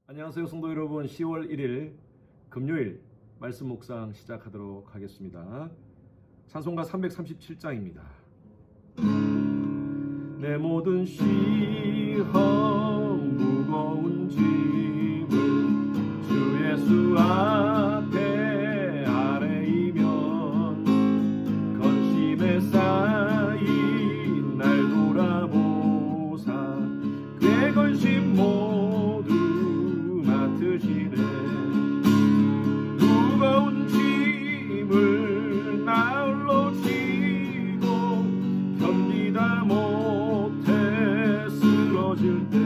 안녕하세요 성도 여러분. 10월 1일 금요일 말씀 묵상 시작하도록 하겠습니다. 찬송가 337장입니다. 내 모든 시험 무거운 짐을 주 예수 앞에 아뢰이면 건심에 쌓인 날 돌아보사 그의 건심 모두 맡으시네. 무거운 짐을 나 홀로 지고 견디다 못해 쓰러질 때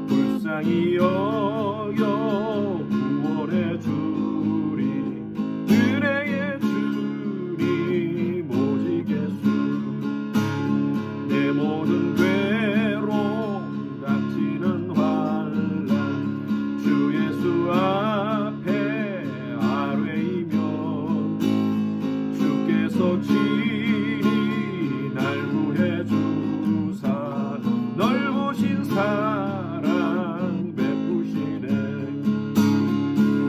불쌍히 여겨 구원해 주리. 은혜의 주님 오직 예수. 내 모든 괴로움 닥치는 환난 주 예수 앞에 아뢰이면 주께서 친히 날 구해 주사 넓으신 사랑 베푸시네.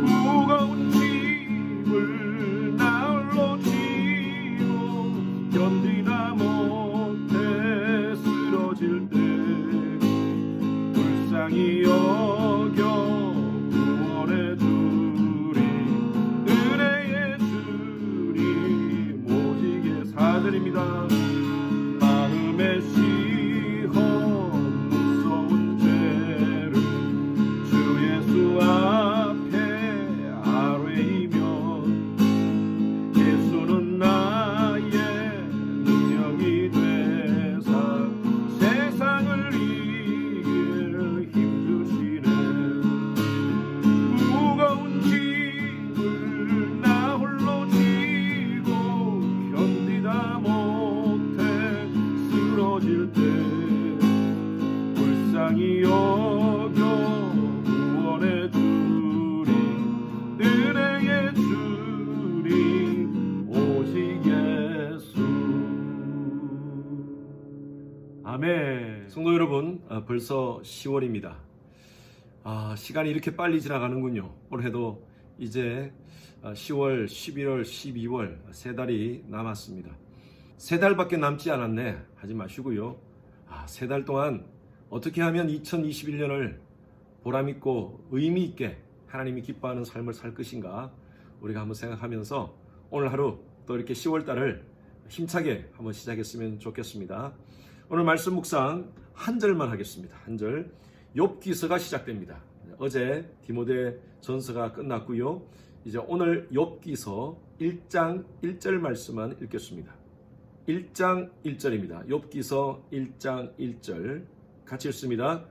무거운 짐을 나 홀로 지고 견디다 못해 쓰러질 때 불쌍히 여겨 구원해 주리. 은혜의 주님 오직 예사드립니다. 마음의 시험 무서운 죄를 주 예수 앞에 아뢰이면 예수는 나의 능력이 되사 세상을 이길 힘 주시네. 무거운 짐을 나 홀로 지고 견디다 못해 쓰러질 때 불쌍히 여겨 구원해 주리. 은혜의 주님 오직 예수. 아멘. 성도 여러분, 벌써 10월입니다. 시간이 이렇게 빨리 지나가는군요. 올해도 이제 10월, 11월, 12월 세 달이 남았습니다. 세 달밖에 남지 않았네 하지 마시고요. 세 달 동안 어떻게 하면 2021년을 보람있고 의미있게 하나님이 기뻐하는 삶을 살 것인가 우리가 한번 생각하면서 오늘 하루 또 이렇게 10월달을 힘차게 한번 시작했으면 좋겠습니다. 오늘 말씀 묵상 한 절만 하겠습니다. 한 절. 욥기서가 시작됩니다. 어제 디모데 전서가 끝났고요. 이제 오늘 욥기서 1장 1절 말씀만 읽겠습니다. 1장 1절입니다. 욥기서 1장 1절 같이 읽습니다.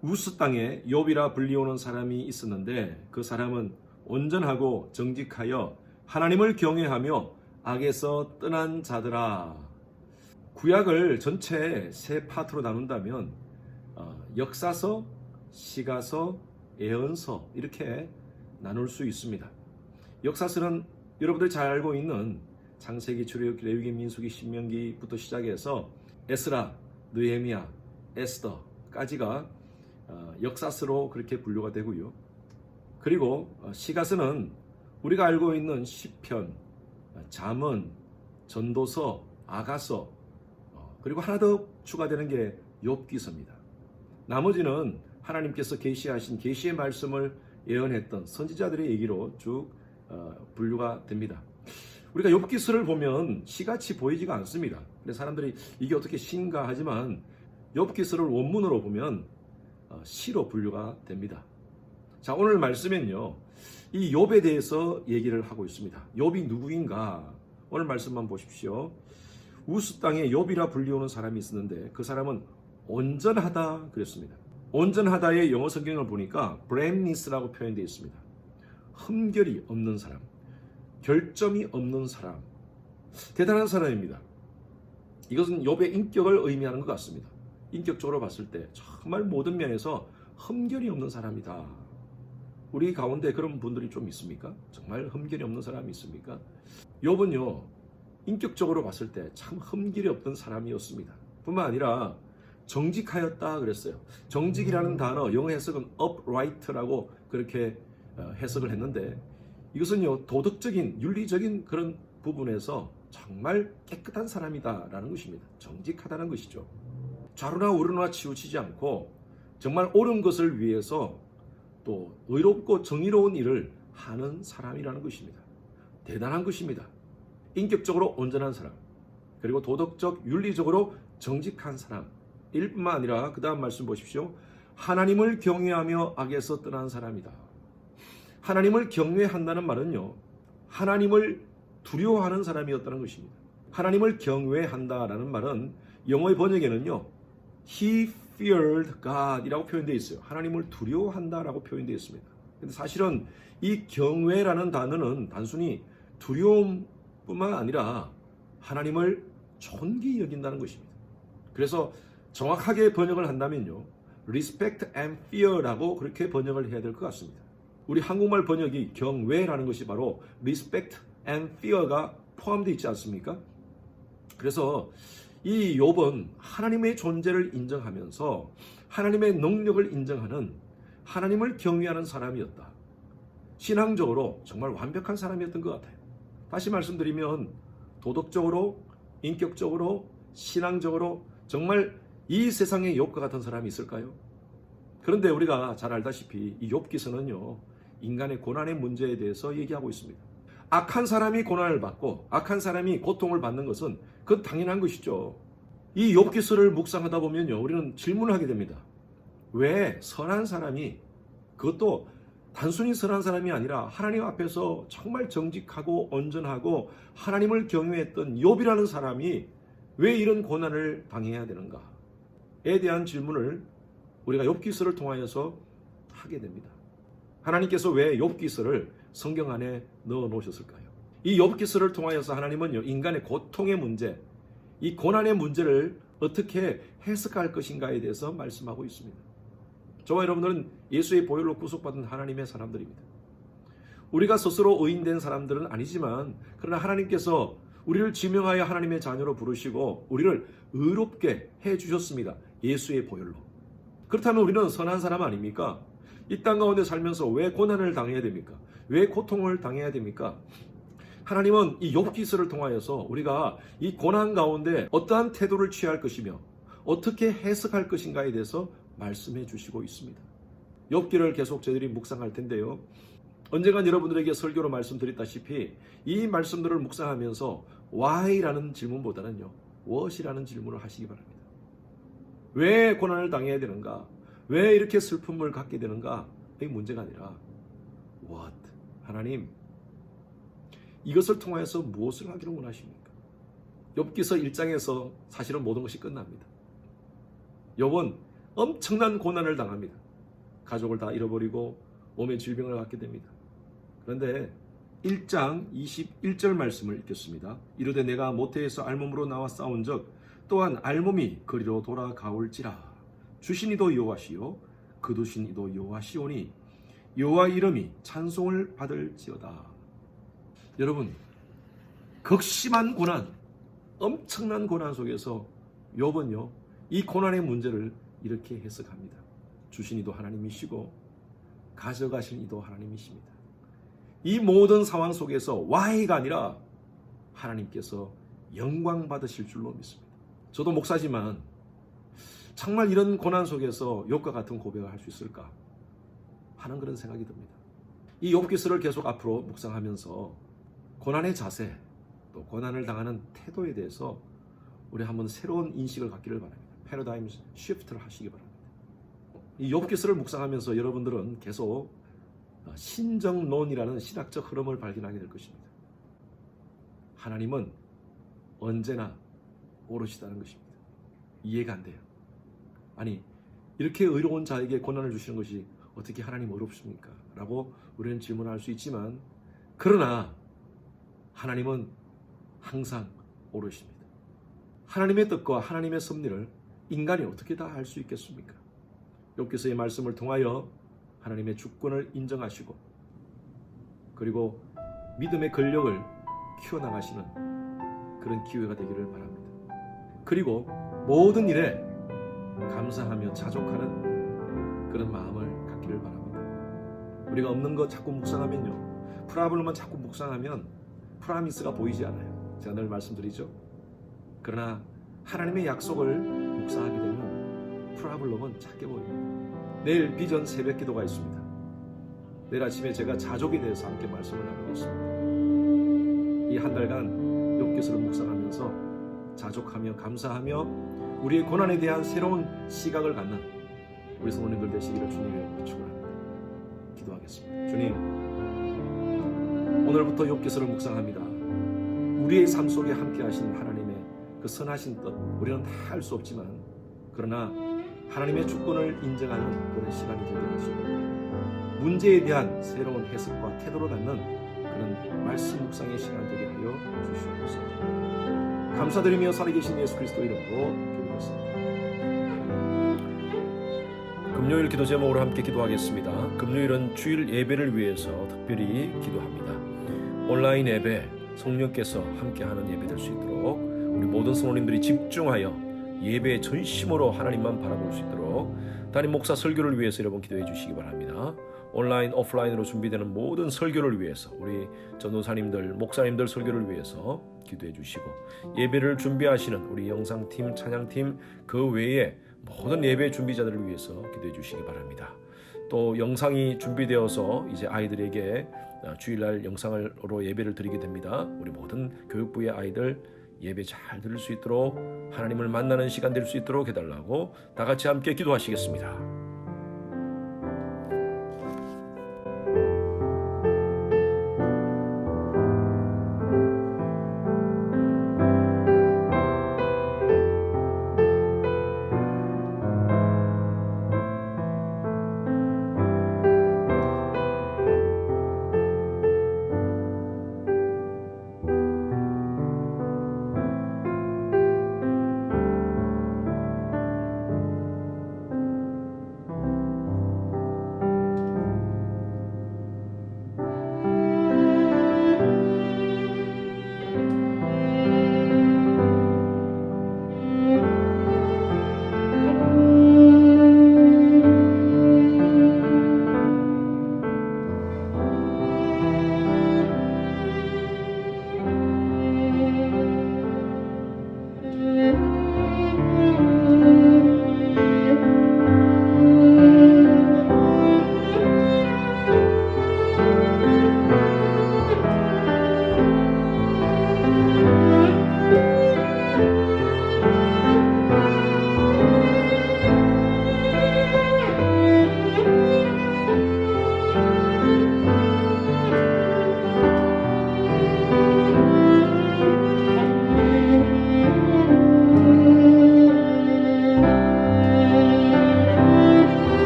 우스 땅에 욥이라 불리우는 사람이 있었는데 그 사람은 온전하고 정직하여 하나님을 경외하며 악에서 떠난 자더라. 구약을 전체 세 파트로 나눈다면 역사서, 시가서, 예언서 이렇게 나눌 수 있습니다. 역사서는 여러분들이 잘 알고 있는 창세기, 출애굽기, 레위기, 민수기, 신명기부터 시작해서 에스라, 느헤미야, 에스더까지가 역사서로 그렇게 분류가 되고요. 그리고 시가서는 우리가 알고 있는 시편, 잠언, 전도서, 아가서, 그리고 하나 더 추가되는 게 욥기서입니다. 나머지는 하나님께서 계시하신 계시의 말씀을 예언했던 선지자들의 얘기로 쭉 분류가 됩니다. 우리가 욥기서를 보면 시같이 보이지가 않습니다. 그래서 사람들이 이게 어떻게 시인가 하지만 욥기서를 원문으로 보면 시로 분류가 됩니다. 자, 오늘 말씀은요, 이 욥에 대해서 얘기를 하고 있습니다. 욥이 누구인가? 오늘 말씀만 보십시오. 우스 땅에 욥이라 불리우는 사람이 있었는데 그 사람은 온전하다 그랬습니다. 온전하다의 영어 성경을 보니까 blameless라고 표현되어 있습니다. 흠결이 없는 사람, 결점이 없는 사람, 대단한 사람입니다. 이것은 욥의 인격을 의미하는 것 같습니다. 인격적으로 봤을 때 정말 모든 면에서 흠결이 없는 사람이다. 우리 가운데 그런 분들이 좀 있습니까? 정말 흠결이 없는 사람이 있습니까? 욥은요, 인격적으로 봤을 때 참 흠길이 없던 사람이었습니다. 뿐만 아니라 정직하였다 그랬어요. 정직이라는 단어 영어 해석은 upright라고 그렇게 해석을 했는데 이것은요 도덕적인 윤리적인 그런 부분에서 정말 깨끗한 사람이다라는 것입니다. 정직하다는 것이죠. 좌로나 우로나 치우치지 않고 정말 옳은 것을 위해서 또 의롭고 정의로운 일을 하는 사람이라는 것입니다. 대단한 것입니다. 인격적으로 온전한 사람, 그리고 도덕적 윤리적으로 정직한 사람 일 뿐만 아니라 그 다음 말씀 보십시오. 하나님을 경외하며 악에서 떠난 사람이다. 하나님을 경외한다는 말은요, 하나님을 두려워하는 사람이었다는 것입니다. 하나님을 경외한다라는 말은 영어의 번역에는요, He feared God 이라고 표현되어 있어요. 하나님을 두려워한다라고 표현되어 있습니다. 근데 사실은 이 경외라는 단어는 단순히 두려움뿐만 아니라 하나님을 존귀히 여긴다는 것입니다. 그래서 정확하게 번역을 한다면요, respect and fear라고 그렇게 번역을 해야 될 것 같습니다. 우리 한국말 번역이 경외라는 것이 바로 respect and fear가 포함되어 있지 않습니까? 그래서 이 욥은 하나님의 존재를 인정하면서 하나님의 능력을 인정하는 하나님을 경외하는 사람이었다. 신앙적으로 정말 완벽한 사람이었던 것 같아요. 다시 말씀드리면 도덕적으로, 인격적으로, 신앙적으로 정말 이 세상에 욥과 같은 사람이 있을까요? 그런데 우리가 잘 알다시피 이 욥기서는요, 인간의 고난의 문제에 대해서 얘기하고 있습니다. 악한 사람이 고난을 받고 악한 사람이 고통을 받는 것은 그건 당연한 것이죠. 이 욥기서를 묵상하다 보면요, 우리는 질문을 하게 됩니다. 왜 선한 사람이, 그것도 단순히 선한 사람이 아니라 하나님 앞에서 정말 정직하고 온전하고 하나님을 경외했던 욥이라는 사람이 왜 이런 고난을 당해야 되는가에 대한 질문을 우리가 욥기서를 통하여서 하게 됩니다. 하나님께서 왜 욥기서를 성경 안에 넣어 놓으셨을까요? 이 욥기서를 통하여서 하나님은요, 인간의 고통의 문제, 이 고난의 문제를 어떻게 해석할 것인가에 대해서 말씀하고 있습니다. 저와 여러분들은 예수의 보혈로 구속받은 하나님의 사람들입니다. 우리가 스스로 의인된 사람들은 아니지만 그러나 하나님께서 우리를 지명하여 하나님의 자녀로 부르시고 우리를 의롭게 해주셨습니다. 예수의 보혈로. 그렇다면 우리는 선한 사람 아닙니까? 이 땅 가운데 살면서 왜 고난을 당해야 됩니까? 왜 고통을 당해야 됩니까? 하나님은 이 욥기서를 통하여서 우리가 이 고난 가운데 어떠한 태도를 취할 것이며 어떻게 해석할 것인가에 대해서 말씀해 주시고 있습니다. 욥기를 계속 저희들이 묵상할 텐데요, 언젠간 여러분들에게 설교로 말씀드렸다시피 이 말씀들을 묵상하면서 why라는 질문보다는요, what이라는 질문을 하시기 바랍니다. 왜 고난을 당해야 되는가? 왜 이렇게 슬픔을 갖게 되는가? 이 문제가 아니라 what? 하나님, 이것을 통하여서 무엇을 하기를 원하십니까? 욥기서 1장에서 사실은 모든 것이 끝납니다. 욥은 엄청난 고난을 당합니다. 가족을 다 잃어버리고 몸의 질병을 갖게 됩니다. 그런데 1장 21절 말씀을 읽겠습니다. 이르되 내가 모태에서 알몸으로 나와 싸운 적 또한 알몸이 그리로 돌아가올지라. 주신 이도 여호와시요 거두신 이도 여호와시오니 여호와 이름이 찬송을 받을지어다. 여러분, 극심한 고난, 엄청난 고난 속에서 욥은요, 이 고난의 문제를 이렇게 해석합니다. 주신 이도 하나님이시고 가져가신 이도 하나님이십니다. 이 모든 상황 속에서 why가 아니라 하나님께서 영광 받으실 줄로 믿습니다. 저도 목사지만 정말 이런 고난 속에서 욥과 같은 고백을 할 수 있을까 하는 그런 생각이 듭니다. 이 욥기서를 계속 앞으로 묵상하면서 고난의 자세, 또 고난을 당하는 태도에 대해서 우리 한번 새로운 인식을 갖기를 바랍니다. 패러다임 시프트를 하시기 바랍니다. 이 욥기서를 묵상하면서 여러분들은 계속 신정론이라는 신학적 흐름을 발견하게 될 것입니다. 하나님은 언제나 옳으시다는 것입니다. 이해가 안 돼요. 아니, 이렇게 의로운 자에게 고난을 주시는 것이 어떻게 하나님 어렵습니까? 라고 우리는 질문할 수 있지만, 그러나 하나님은 항상 옳으십니다. 하나님의 뜻과 하나님의 섭리를 인간이 어떻게 다 알 수 있겠습니까? 욥기서의 말씀을 통하여 하나님의 주권을 인정하시고 그리고 믿음의 권력을 키워나가시는 그런 기회가 되기를 바랍니다. 그리고 모든 일에 감사하며 자족하는 그런 마음을 갖기를 바랍니다. 우리가 없는 거 자꾸 묵상하면요, 프라블럼만 자꾸 묵상하면 프라미스가 보이지 않아요. 제가 늘 말씀드리죠. 그러나 하나님의 약속을 묵상하게 되면 프라블럼은 작게 보입니다. 내일 비전 새벽 기도가 있습니다. 내일 아침에 제가 자족에 대해서 함께 말씀을 나누겠습니다. 이 한 달간 욥기서를 묵상하면서 자족하며 감사하며 우리의 고난에 대한 새로운 시각을 갖는 우리 성도님들 되시기를 주님의 축원합니다. 기도하겠습니다. 주님, 오늘부터 욥기서를 묵상합니다. 우리의 삶 속에 함께 하시는 하나님의 그 선하신 뜻, 우리는 다 할 수 없지만 그러나 하나님의 주권을 인정하는 그런 시간이 되게 하시고 문제에 대한 새로운 해석과 태도를 갖는 그런 말씀 묵상의 시간 되게 하여 주시옵소서. 감사드리며 살아계신 예수 그리스도 이름으로 기도했습니다. 금요일 기도 제목으로 함께 기도하겠습니다. 금요일은 주일 예배를 위해서 특별히 기도합니다. 온라인 예배, 성령께서 함께하는 예배 될 수 있도록 우리 모든 성도님들이 집중하여 예배의 전심으로 하나님만 바라볼 수 있도록 담임 목사 설교를 위해서 여러분 기도해 주시기 바랍니다. 온라인, 오프라인으로 준비되는 모든 설교를 위해서 우리 전도사님들, 목사님들 설교를 위해서 기도해 주시고 예배를 준비하시는 우리 영상팀, 찬양팀 그 외에 모든 예배 준비자들을 위해서 기도해 주시기 바랍니다. 또 영상이 준비되어서 이제 아이들에게 주일날 영상으로 예배를 드리게 됩니다. 우리 모든 교육부의 아이들 예배 잘 들을 수 있도록 하나님을 만나는 시간 될 수 있도록 해달라고 다 같이 함께 기도하시겠습니다.